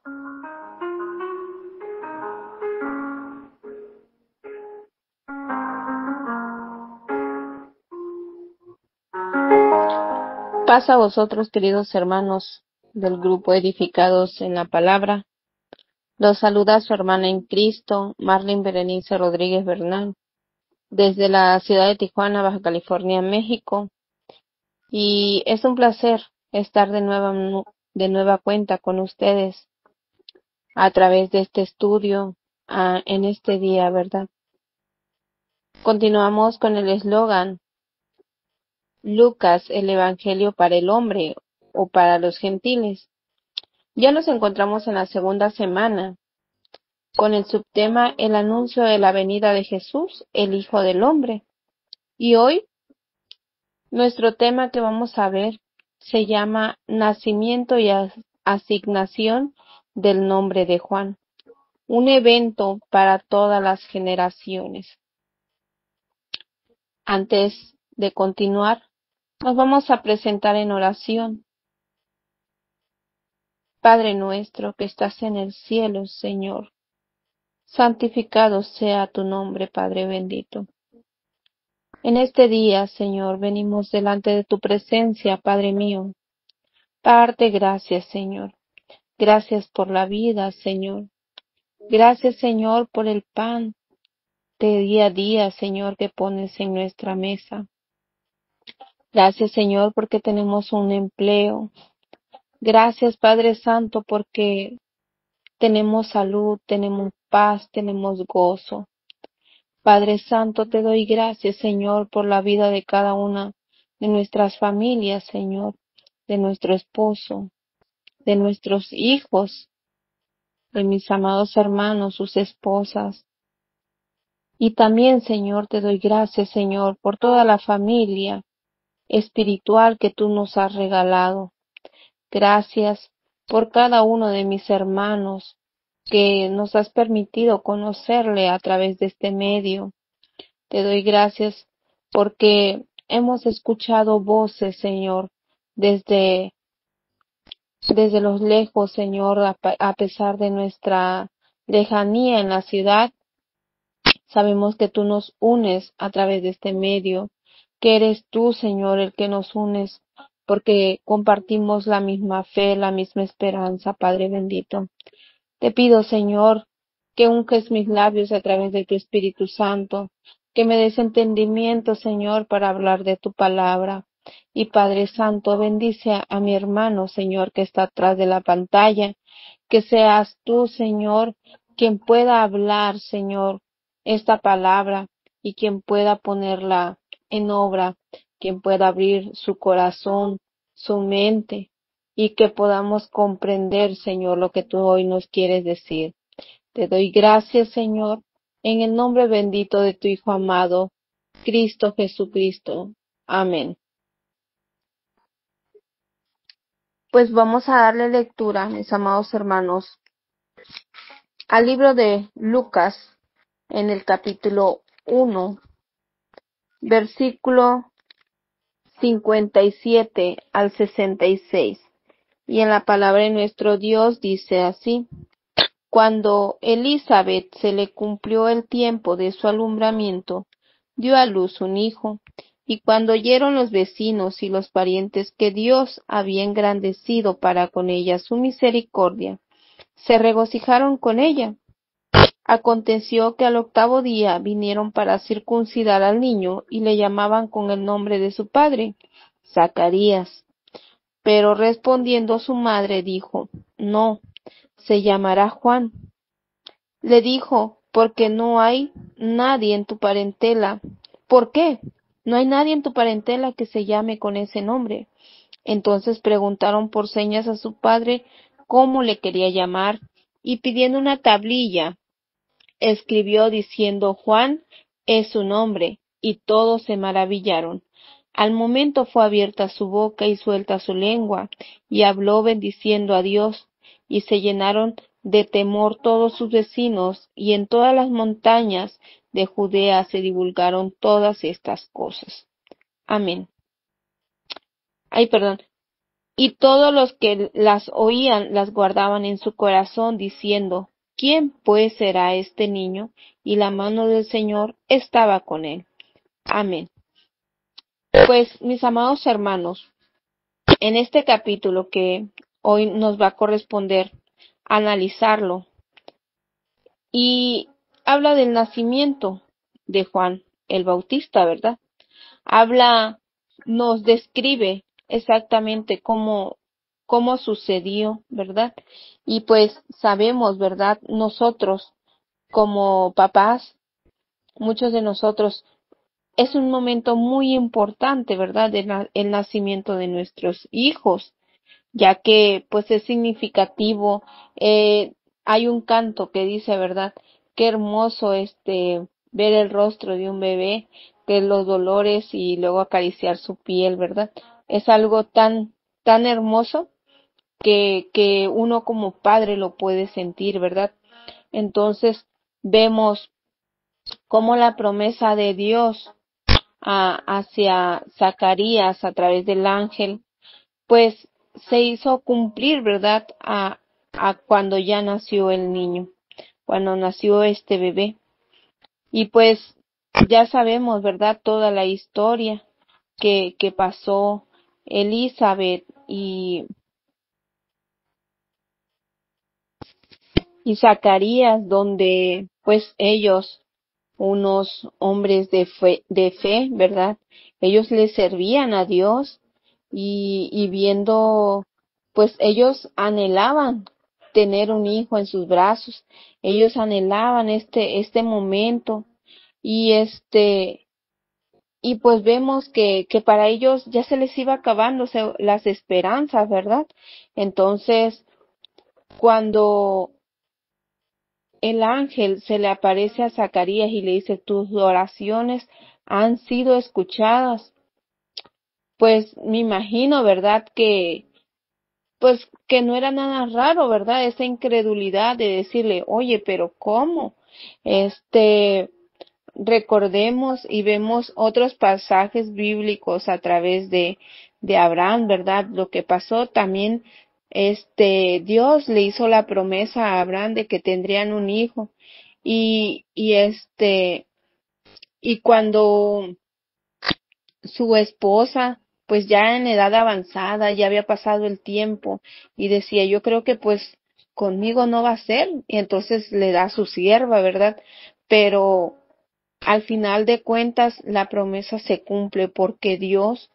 Paz a vosotros, queridos hermanos del grupo Edificados en la Palabra. Los saluda su hermana en Cristo, Marlene Berenice Rodríguez Bernal, desde la ciudad de Tijuana, Baja California, México. Y es un placer estar de nueva cuenta con ustedes a través de este estudio en este día, ¿verdad? Continuamos con el eslogan Lucas, el Evangelio para el hombre o para los gentiles. Ya nos encontramos en la segunda semana con el subtema El anuncio de la venida de Jesús, el Hijo del Hombre. Y hoy nuestro tema que vamos a ver se llama Nacimiento y asignación del nombre de Juan, un evento para todas las generaciones. Antes de continuar, nos vamos a presentar en oración. Padre nuestro que estás en el cielo, Señor, santificado sea tu nombre, Padre bendito. En este día, Señor, venimos delante de tu presencia, Padre mío, para darte gracias, Señor. Gracias por la vida, Señor. Gracias, Señor, por el pan de día a día, Señor, que pones en nuestra mesa. Gracias, Señor, porque tenemos un empleo. Gracias, Padre Santo, porque tenemos salud, tenemos paz, tenemos gozo. Padre Santo, te doy gracias, Señor, por la vida de cada una de nuestras familias, Señor, de nuestro esposo, de nuestros hijos, de mis amados hermanos, sus esposas. Y también, Señor, te doy gracias, Señor, por toda la familia espiritual que tú nos has regalado. Gracias por cada uno de mis hermanos que nos has permitido conocerle a través de este medio. Te doy gracias porque hemos escuchado voces, Señor, desde los lejos, Señor, a pesar de nuestra lejanía en la ciudad. Sabemos que tú nos unes a través de este medio, que eres tú, Señor, el que nos unes, porque compartimos la misma fe, la misma esperanza, Padre bendito. Te pido, Señor, que unges mis labios a través de tu Espíritu Santo, que me des entendimiento, Señor, para hablar de tu palabra. Y Padre Santo, bendice a mi hermano, Señor, que está atrás de la pantalla, que seas tú, Señor, quien pueda hablar, Señor, esta palabra y quien pueda ponerla en obra, quien pueda abrir su corazón, su mente, y que podamos comprender, Señor, lo que tú hoy nos quieres decir. Te doy gracias, Señor, en el nombre bendito de tu Hijo amado, Cristo Jesucristo. Amén. Pues vamos a darle lectura, mis amados hermanos, al libro de Lucas, en el capítulo 1, versículo 57 al 66. Y en la palabra de nuestro Dios dice así: Cuando Elizabeth se le cumplió el tiempo de su alumbramiento, dio a luz un hijo, y cuando oyeron los vecinos y los parientes que Dios había engrandecido para con ella su misericordia, se regocijaron con ella. Aconteció que al octavo día vinieron para circuncidar al niño y le llamaban con el nombre de su padre, Zacarías. Pero respondiendo su madre dijo: No, se llamará Juan. Le dijo: porque no hay nadie en tu parentela. ¿Por qué? No hay nadie en tu parentela que se llame con ese nombre. Entonces preguntaron por señas a su padre cómo le quería llamar, y pidiendo una tablilla, escribió diciendo: Juan es su nombre, y todos se maravillaron. Al momento fue abierta su boca y suelta su lengua, y habló bendiciendo a Dios, y se llenaron de temor todos sus vecinos, y en todas las montañas de Judea se divulgaron todas estas cosas. Amén. Ay, perdón. Y todos los que las oían las guardaban en su corazón, diciendo, ¿quién pues será este niño? Y la mano del Señor estaba con él. Amén. Pues, mis amados hermanos, en este capítulo que hoy nos va a corresponder analizarlo, y habla del nacimiento de Juan el Bautista, ¿verdad? Habla, nos describe exactamente cómo sucedió, ¿verdad? Y pues sabemos, ¿verdad? Nosotros como papás, muchos de nosotros, es un momento muy importante, ¿verdad? El nacimiento de nuestros hijos, ya que pues es significativo. Hay un canto que dice, ¿verdad? Qué hermoso ver el rostro de un bebé, que los dolores y luego acariciar su piel, ¿verdad? Es algo tan hermoso que uno como padre lo puede sentir, ¿verdad? Entonces vemos cómo la promesa de Dios hacia Zacarías a través del ángel pues se hizo cumplir, ¿verdad? A cuando ya nació el niño, cuando nació este bebé. Y pues ya sabemos, ¿verdad? Toda la historia que pasó Elizabeth y Zacarías, donde pues ellos, unos hombres de fe, ¿verdad? Ellos le servían a Dios y viendo, pues ellos anhelaban tener un hijo en sus brazos, ellos anhelaban este momento y y pues vemos que para ellos ya se les iba acabándose las esperanzas, ¿verdad? Entonces, cuando el ángel se le aparece a Zacarías y le dice, tus oraciones han sido escuchadas. Pues me imagino, ¿verdad? Pues que no era nada raro, ¿verdad? Esa incredulidad de decirle, oye, pero ¿cómo? Este, recordemos y vemos otros pasajes bíblicos a través de Abraham, ¿verdad? Lo que pasó también, Dios le hizo la promesa a Abraham de que tendrían un hijo. Y y cuando su esposa, pues ya en edad avanzada, ya había pasado el tiempo, y decía, yo creo que pues conmigo no va a ser, y entonces le da a su sierva, ¿verdad? Pero al final de cuentas, la promesa se cumple porque Dios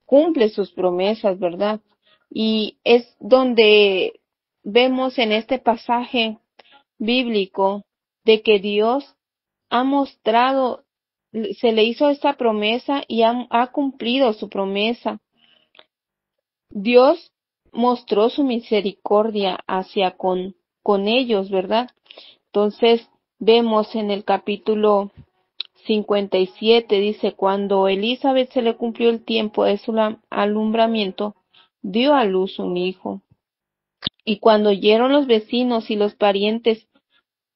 cumple sus promesas, ¿verdad? Y es donde vemos en este pasaje bíblico de que Dios ha mostrado, se le hizo esta promesa y ha cumplido su promesa. Dios mostró su misericordia hacia con ellos, ¿verdad? Entonces, vemos en el capítulo 57 dice, cuando Elizabeth se le cumplió el tiempo de su alumbramiento, dio a luz un hijo. Y cuando oyeron los vecinos y los parientes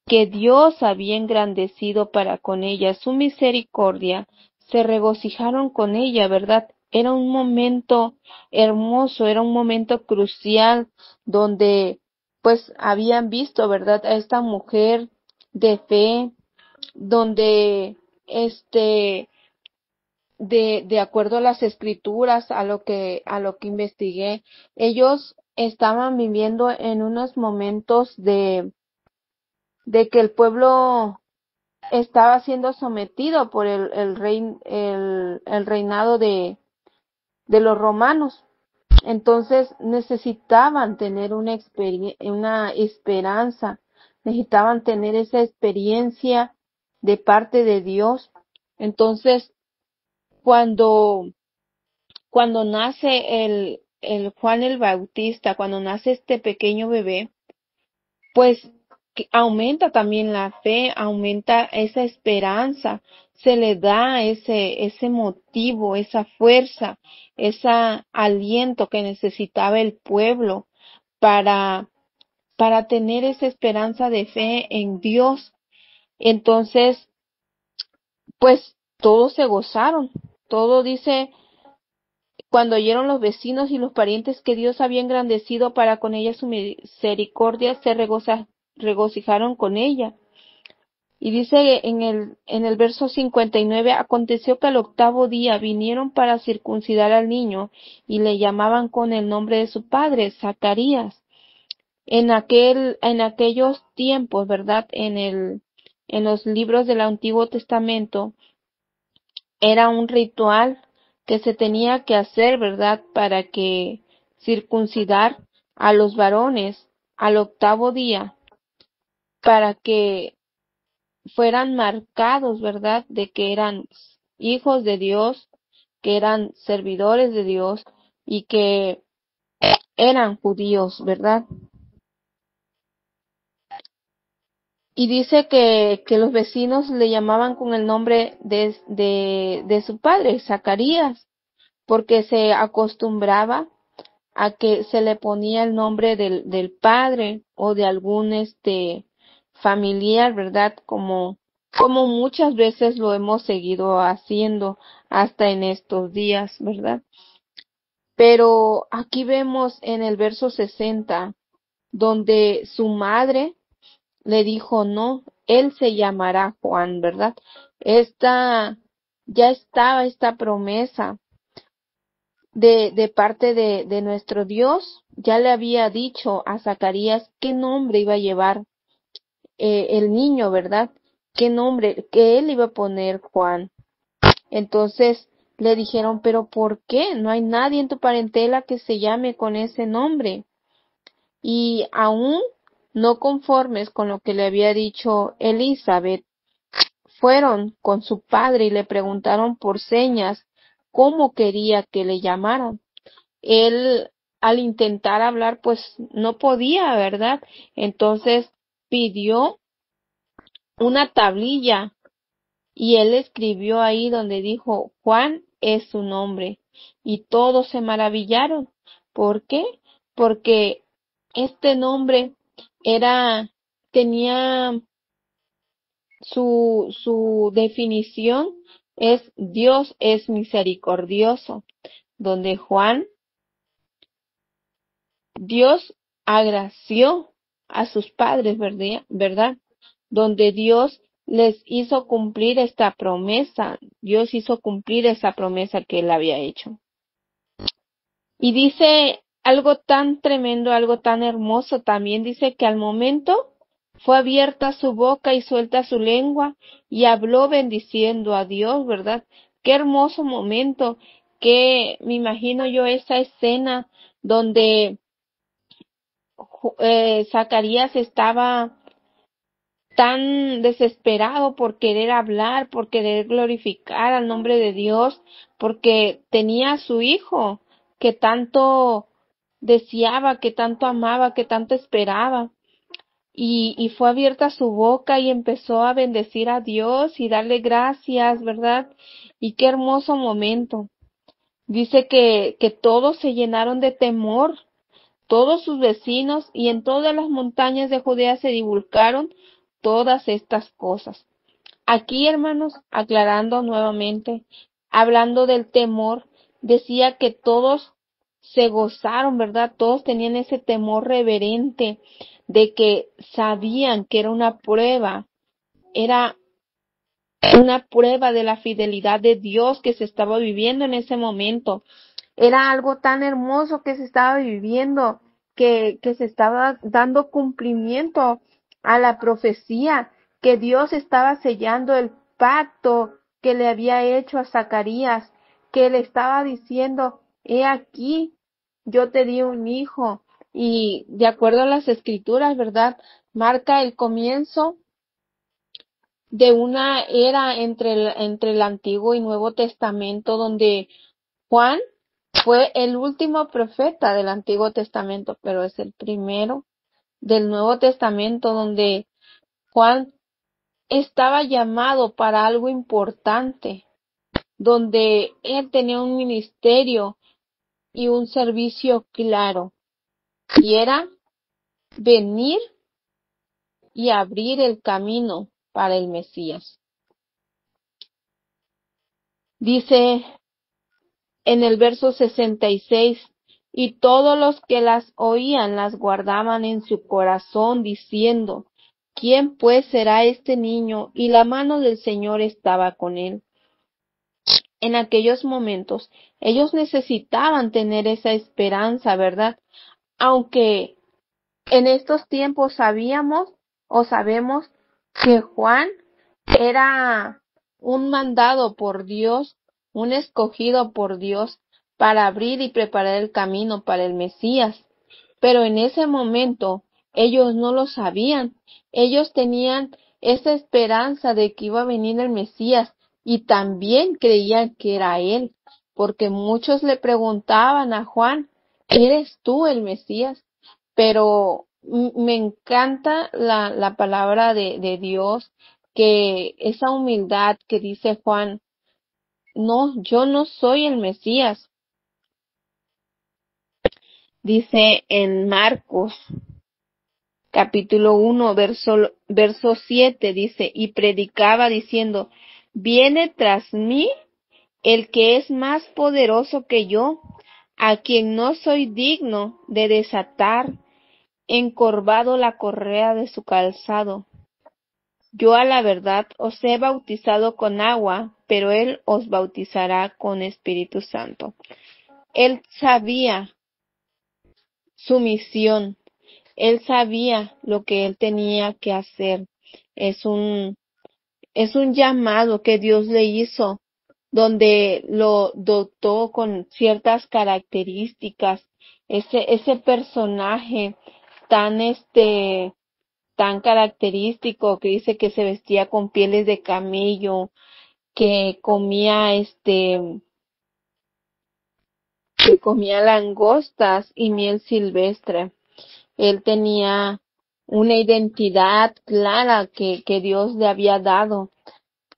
que Dios había engrandecido para con ella su misericordia, se regocijaron con ella, ¿verdad? Era un momento hermoso, era un momento crucial donde pues habían visto, ¿verdad? A esta mujer de fe, donde de acuerdo a las escrituras, a lo que investigué, ellos estaban viviendo en unos momentos de que el pueblo estaba siendo sometido por el reinado de los romanos. Entonces necesitaban tener una esperanza, necesitaban tener esa experiencia de parte de Dios. Entonces, cuando, cuando nace el Juan el Bautista, cuando nace este pequeño bebé, pues que aumenta también la fe, aumenta esa esperanza, se le da ese motivo, esa fuerza, ese aliento que necesitaba el pueblo para, para tener esa esperanza de fe en Dios. Entonces, pues todos se gozaron, todo dice cuando oyeron los vecinos y los parientes que Dios había engrandecido para con ella su misericordia, se regocijaron con ella. Y dice en el verso 59, aconteció que al octavo día vinieron para circuncidar al niño y le llamaban con el nombre de su padre, Zacarías. En aquellos tiempos, ¿verdad? En los libros del Antiguo Testamento, era un ritual que se tenía que hacer, ¿verdad? Para que circuncidar a los varones al octavo día, para que fueran marcados, ¿verdad? De que eran hijos de Dios, que eran servidores de Dios y que eran judíos, ¿verdad? Y dice que los vecinos le llamaban con el nombre de su padre, Zacarías, porque se acostumbraba a que se le ponía el nombre del padre o de algún familiar, ¿verdad? Como muchas veces lo hemos seguido haciendo hasta en estos días, ¿verdad? Pero aquí vemos en el verso 60, donde su madre le dijo, no, él se llamará Juan, ¿verdad? Ya estaba esta promesa de parte de nuestro Dios, ya le había dicho a Zacarías qué nombre iba a llevar el niño, ¿verdad? Qué nombre, que él iba a poner Juan. Entonces le dijeron, pero ¿por qué? No hay nadie en tu parentela que se llame con ese nombre. Y aún no conformes con lo que le había dicho Elizabeth, fueron con su padre y le preguntaron por señas cómo quería que le llamaran. Él, al intentar hablar, pues no podía, ¿verdad? Entonces pidió una tablilla y él escribió ahí donde dijo, Juan es su nombre. Y todos se maravillaron. ¿Por qué? Porque este nombre era, tenía su definición es Dios es misericordioso, donde Juan, Dios agració a sus padres, ¿verdad? Donde Dios les hizo cumplir esta promesa, Dios hizo cumplir esa promesa que él había hecho. Y dice algo tan tremendo, algo tan hermoso, también dice que al momento fue abierta su boca y suelta su lengua y habló bendiciendo a Dios, ¿verdad? Qué hermoso momento, que me imagino yo esa escena donde Zacarías estaba tan desesperado por querer hablar, por querer glorificar al nombre de Dios, porque tenía a su hijo que tanto deseaba, que tanto amaba, que tanto esperaba. Y fue abierta su boca y empezó a bendecir a Dios y darle gracias, ¿verdad? Y qué hermoso momento. Dice que todos se llenaron de temor, todos sus vecinos, y en todas las montañas de Judea se divulgaron todas estas cosas. Aquí, hermanos, aclarando nuevamente, hablando del temor, decía que todos se gozaron, ¿verdad? Todos tenían ese temor reverente de que sabían que era una prueba de la fidelidad de Dios que se estaba viviendo en ese momento. Era algo tan hermoso que se estaba viviendo, que se estaba dando cumplimiento a la profecía, que Dios estaba sellando el pacto que le había hecho a Zacarías, que le estaba diciendo, he aquí, yo te di un hijo. Y de acuerdo a las escrituras, ¿verdad? Marca el comienzo de una era entre el Antiguo y Nuevo Testamento, donde Juan fue el último profeta del Antiguo Testamento, pero es el primero del Nuevo Testamento, donde Juan estaba llamado para algo importante, donde él tenía un ministerio y un servicio claro, y era venir y abrir el camino para el Mesías. Dice en el verso 66, y todos los que las oían las guardaban en su corazón, diciendo, ¿quién pues será este niño? Y la mano del Señor estaba con él. En aquellos momentos, ellos necesitaban tener esa esperanza, ¿verdad? Aunque en estos tiempos sabíamos o sabemos que Juan era un mandado por Dios, un escogido por Dios para abrir y preparar el camino para el Mesías. Pero en ese momento ellos no lo sabían. Ellos tenían esa esperanza de que iba a venir el Mesías y también creían que era él, porque muchos le preguntaban a Juan, ¿eres tú el Mesías? Pero me encanta la palabra de Dios, que esa humildad que dice Juan, no, yo no soy el Mesías. Dice en Marcos capítulo 1, verso 7, dice, y predicaba diciendo, viene tras mí el que es más poderoso que yo, a quien no soy digno de desatar encorvado la correa de su calzado. Yo a la verdad os he bautizado con agua, pero él os bautizará con Espíritu Santo. Él sabía su misión, él sabía lo que él tenía que hacer. Es un, es un llamado que Dios le hizo, donde lo dotó con ciertas características. Ese personaje tan tan característico que dice que se vestía con pieles de camello, que comía que comía langostas y miel silvestre. Él tenía una identidad clara que Dios le había dado.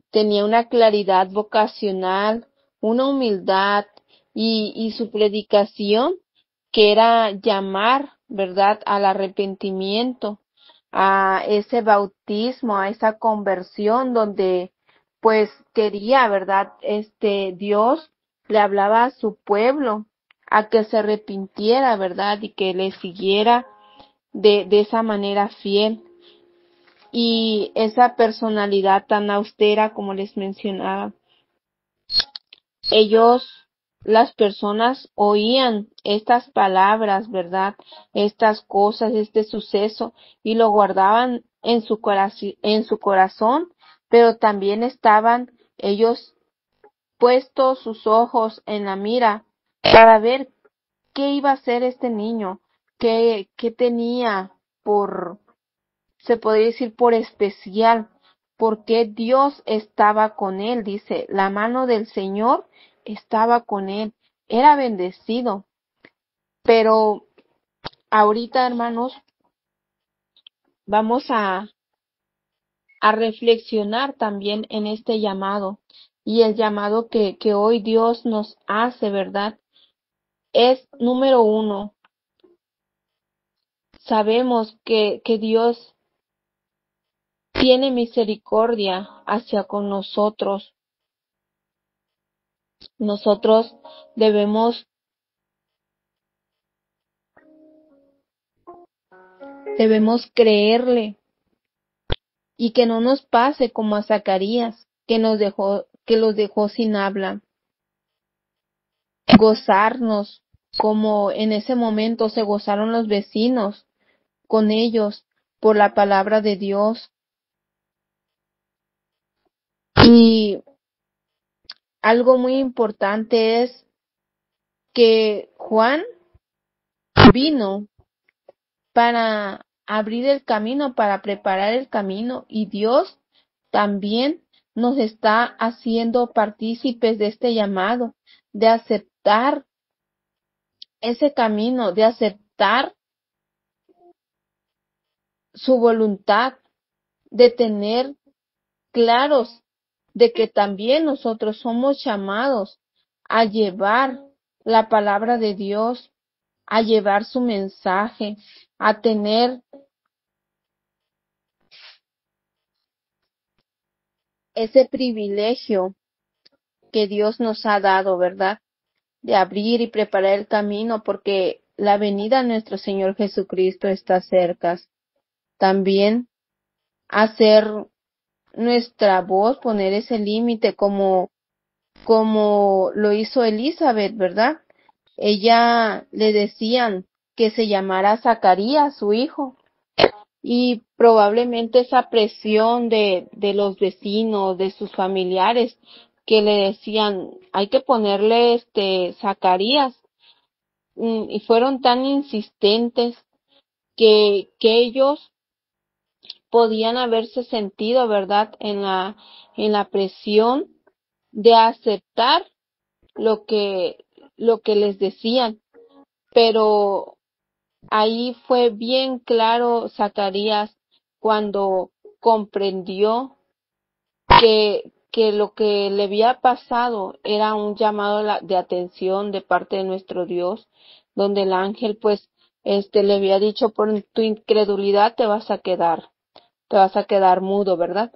Tenía una claridad vocacional, una humildad y su predicación, que era llamar, ¿verdad?, al arrepentimiento, a ese bautismo, a esa conversión donde pues quería, ¿verdad?, Dios le hablaba a su pueblo a que se arrepintiera, ¿verdad?, y que le siguiera de esa manera fiel. Y esa personalidad tan austera como les mencionaba, ellos, las personas oían estas palabras, ¿verdad? Estas cosas, este suceso, y lo guardaban en su corazón, pero también estaban ellos puestos sus ojos en la mira para ver qué iba a hacer este niño, qué tenía por, se podría decir, por especial, porque Dios estaba con él, dice, la mano del Señor estaba con él, era bendecido. Pero ahorita, hermanos, vamos a reflexionar también en este llamado, y el llamado que hoy Dios nos hace, ¿verdad? Es número uno, sabemos que Dios tiene misericordia hacia con nosotros. Nosotros debemos creerle, y que no nos pase como a Zacarías, que los dejó sin habla. Gozarnos como en ese momento se gozaron los vecinos con ellos por la palabra de Dios. Y algo muy importante es que Juan vino para abrir el camino, para preparar el camino, y Dios también nos está haciendo partícipes de este llamado, de aceptar ese camino, de aceptar su voluntad, de tener claros de que también nosotros somos llamados a llevar la palabra de Dios, a llevar su mensaje, a tener ese privilegio que Dios nos ha dado, ¿verdad? de abrir y preparar el camino, porque la venida de nuestro Señor Jesucristo está cerca. También hacer nuestra voz, poner ese límite como lo hizo Elizabeth, ¿verdad? Ella le decían que se llamara Zacarías, su hijo, y probablemente esa presión de los vecinos, de sus familiares, que le decían, hay que ponerle Zacarías, y fueron tan insistentes que ellos podían haberse sentido, ¿verdad?, en la presión de aceptar lo que, lo que les decían, pero ahí fue bien claro Zacarías cuando comprendió que lo que le había pasado era un llamado de atención de parte de nuestro Dios, donde el ángel pues le había dicho, por tu incredulidad te vas a quedar mudo, ¿verdad?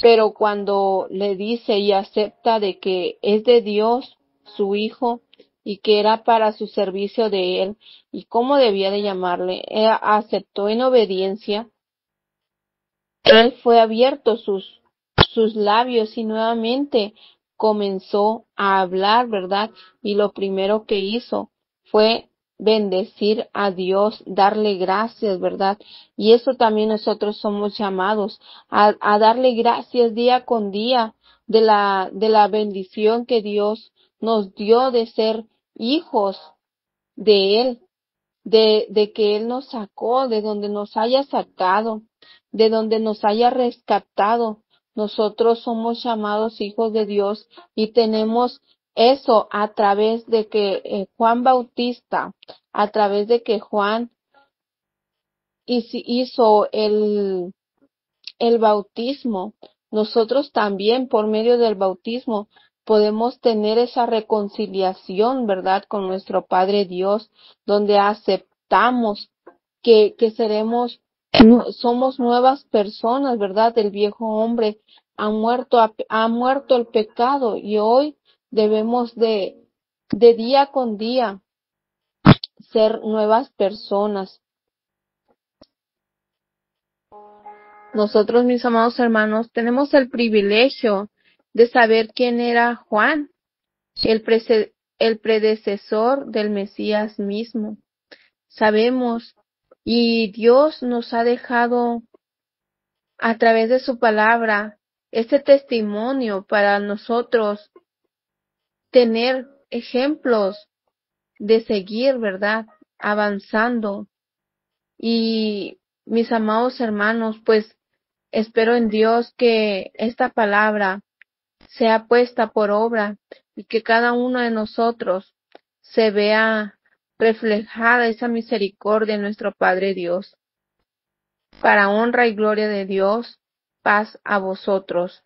Pero cuando le dice y acepta de que es de Dios su hijo y que era para su servicio de él y cómo debía de llamarle, aceptó en obediencia. Él fue abierto sus labios y nuevamente comenzó a hablar, ¿verdad? Y lo primero que hizo fue bendecir a Dios, darle gracias, ¿verdad? Y eso también nosotros somos llamados a darle gracias día con día de la bendición que Dios nos dio de ser hijos de Él, de que Él nos sacó, de donde nos haya sacado, de donde nos haya rescatado. Nosotros somos llamados hijos de Dios y tenemos eso a través de que Juan Bautista, a través de que Juan hizo el bautismo. Nosotros también por medio del bautismo podemos tener esa reconciliación, ¿verdad?, con nuestro Padre Dios, donde aceptamos que somos nuevas personas, ¿verdad? El viejo hombre ha muerto el pecado y hoy debemos de día con día ser nuevas personas. Nosotros, mis amados hermanos, tenemos el privilegio de saber quién era Juan, el predecesor del Mesías mismo. Sabemos y Dios nos ha dejado a través de su palabra este testimonio para nosotros tener ejemplos de seguir, ¿verdad?, avanzando. Y mis amados hermanos, pues espero en Dios que esta palabra sea puesta por obra y que cada uno de nosotros se vea reflejada esa misericordia en nuestro Padre Dios. Para honra y gloria de Dios, paz a vosotros.